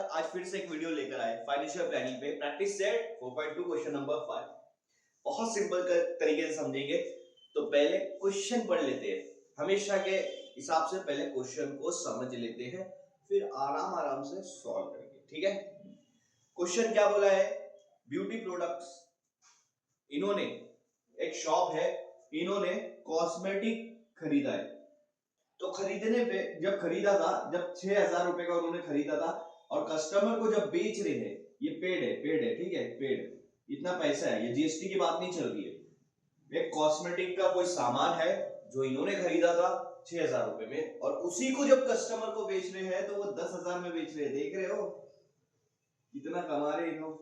यार, आज फिर से एक वीडियो लेकर आए फाइनेंशियल प्लानिंग पे। Practice set 4.2 question number 5। बहुत सिंपल तरीके से समझेंगे। तो पहले क्वेश्चन पढ़ लेते हैं। हमेशा के हिसाब से पहले क्वेश्चन को समझ लेते हैं, फिर आराम आराम से सॉल्व करेंगे। ठीक है, क्वेश्चन क्या बोला है? ब्यूटी प्रोडक्ट्स, इन्होंने एक शॉप है, इन्होंने कॉस्मेटिक खरीदा है। तो खरीदने पे जब खरीदा था, जब 6,000 रुपए का उन्होंने खरीदा था, और कस्टमर को जब बेच रहे हैं, ये पेड है, ठीक है, पेड, इतना पैसा है, ये जीएसटी की बात नहीं चल रही है। एक कॉस्मेटिक का कोई सामान है जो इन्होंने खरीदा था 6,000 रुपए में, और उसी को जब कस्टमर को बेच रहे हैं तो वो 10,000 में बेच रहे हैं। देख रहे हो कितना कमा रहे हैं।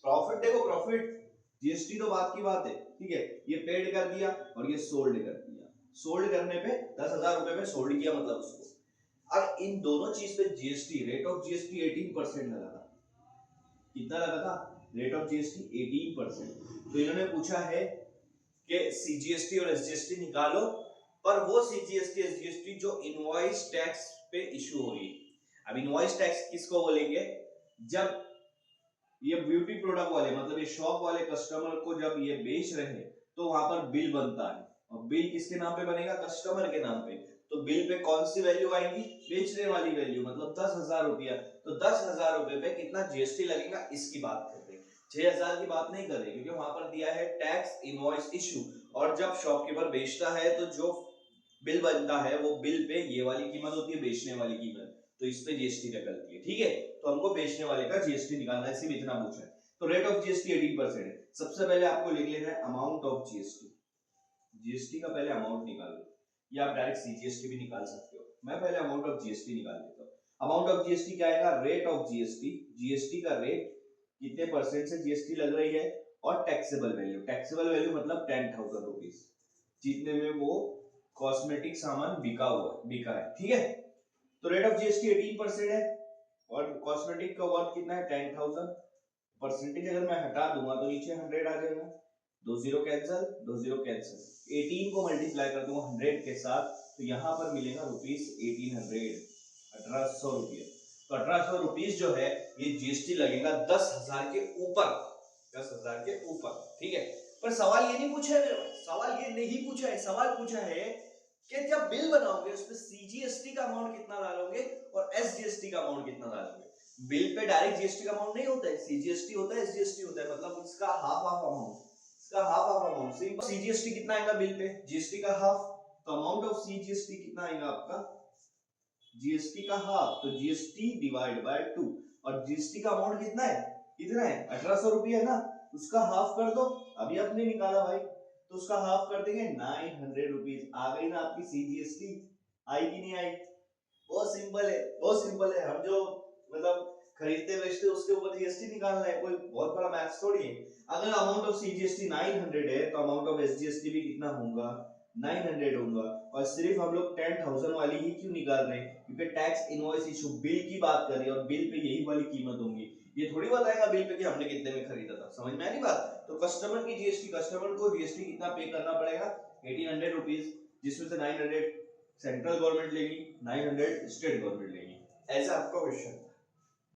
प्रॉफिट देखो, प्रॉफिट। जीएसटी तो बात की बात है, ठीक है, ये पेड कर दिया और ये सोल्ड कर दिया। सोल्ड करने पे 10,000 रुपए में सोल्ड किया, मतलब उसको। अब इन दोनों चीज पे जीएसटी, रेट ऑफ जीएसटी 18% लगा था। कितना लगा था? Rate of GST 18%। तो इन्होंने पूछा है कि सीजीएसटी और एसजीएसटी निकालो, पर वो सीजीएसटी एसजीएसटी जो इनवॉइस टैक्स पे इशू हो रही है। अब इनवॉइस टैक्स किसको बोलेंगे? जब ये ब्यूटी प्रोडक्ट वाले, मतलब ये शॉप वाले कस्टमर को जब ये बेच रहे हैं तो वहां पर बिल बनता है, और बिल किसके नाम पे बनेगा? कस्टमर के नाम पे। तो बिल पे कौन सी वैल्यू आएगी? बेचने वाली वैल्यू, मतलब 10,000 रुपया। तो 10,000 रुपए पे कितना जीएसटी लगेगा, इसकी बात कर रहे हैं। 6,000 की बात नहीं कर रहे, क्योंकि वहां पर दिया है टैक्स इनवॉइस इशू, और जब शॉपकीपर बेचता है तो जो बिल बनता है वो बिल पे ये वाली कीमत होती है, बेचने वाली कीमत। तो इस पे जीएसटी निकलती है। ठीक है, तो हमको बेचने वाले का जीएसटी निकालना है, सिर्फ इतना पूछा है। तो रेट ऑफ जीएसटी 18% है। सबसे पहले आपको लिख लेना है अमाउंट ऑफ जीएसटी। जीएसटी का पहले अमाउंट निकाल लो, या आप डायरेक्ट सीजीएसटी भी निकाल सकते हो। मैं पहले अमाउंट ऑफ जीएसटी निकाल लेता हूँ। अमाउंट ऑफ जीएसटी क्या आएगा? रेट ऑफ जीएसटी, जीएसटी का रेट, कितने परसेंट से जीएसटी लग रही है, और टैक्सेबल वैल्यू। टैक्सेबल वैल्यू मतलब 10,000 रुपीज, जितने में वो कॉस्मेटिक सामान बिका है। ठीक है, तो रेट ऑफ जीएसटी 18% है, और कॉस्मेटिक का वर्थ कितना है? 10,000। परसेंटेज अगर मैं हटा दूंगा तो नीचे 100 आ जाएगा। 20 कैंसिल, 20 कैंसिल, 18 को मल्टीप्लाई कर दूंगा 100 के साथ, तो यहाँ पर मिलेगा रुपीज 1800, 1800 रुपये। तो 1800 रुपीज जो है ये जीएसटी लगेगा 10,000 के ऊपर, 10,000 के ऊपर। ठीक है, पर सवाल ये नहीं पूछा है मेरे भाई, सवाल ये नहीं पूछा है। सवाल पूछा है कि जब बिल बनाओगे उसमें सीजीएसटी का अमाउंट कितना डालोगे और एसजीएसटी का अमाउंट कितना डालोगे। बिल पे डायरेक्ट जीएसटी का अमाउंट नहीं होता है, सीजीएसटी होता है, एसजीएसटी होता है, मतलब इसका हाफ हाफ अमाउंट, इसका half half amount. Simple, CGST कितना आएगा बिल पे? जीएसटी का हाफ। तो अमाउंट ऑफ सीजीएसटी कितना आएगा आपका? जीएसटी का हाफ, तो जीएसटी डिवाइड बाय 2। और जीएसटी का अमाउंट कितना है? कितना है? 1800 रुपया है ना, उसका हाफ कर दो। अभी आपने निकाला भाई, तो उसका हाफ कर देंगे 900 रुपीज। आ गई ना आपकी सीजीएसटी? आई कि नहीं आई? बहुत सिंपल है, बहुत सिंपल है। हम जो मतलब खरीदते बेचते उसके ऊपर जीएसटी निकालना है, कोई बहुत बड़ा मैथ्स थोड़ी है। अगर अमाउंट ऑफ सीजीएसटी 900 है तो अमाउंट ऑफ एसजीएसटी भी कितना होगा? 900 होगा। और सिर्फ हम लोग 10,000 वाली ही क्यों निकाल रहे हैं? क्योंकि टैक्स इनवॉइस इशू, बिल की बात कर रहे हैं, और बिल पे यही वाली कीमत होंगी। ये थोड़ी बताएगा बिल पे कि हमने कितने में खरीदा था। समझ में आ रही बात? तो कस्टमर की जीएसटी, कस्टमर को जीएसटी कितना पे करना पड़ेगा? 1800 रुपीज, जिसमें से 900 सेंट्रल गवर्नमेंट लेगी, 900 स्टेट गवर्नमेंट लेगी। ऐसा आपका क्वेश्चन।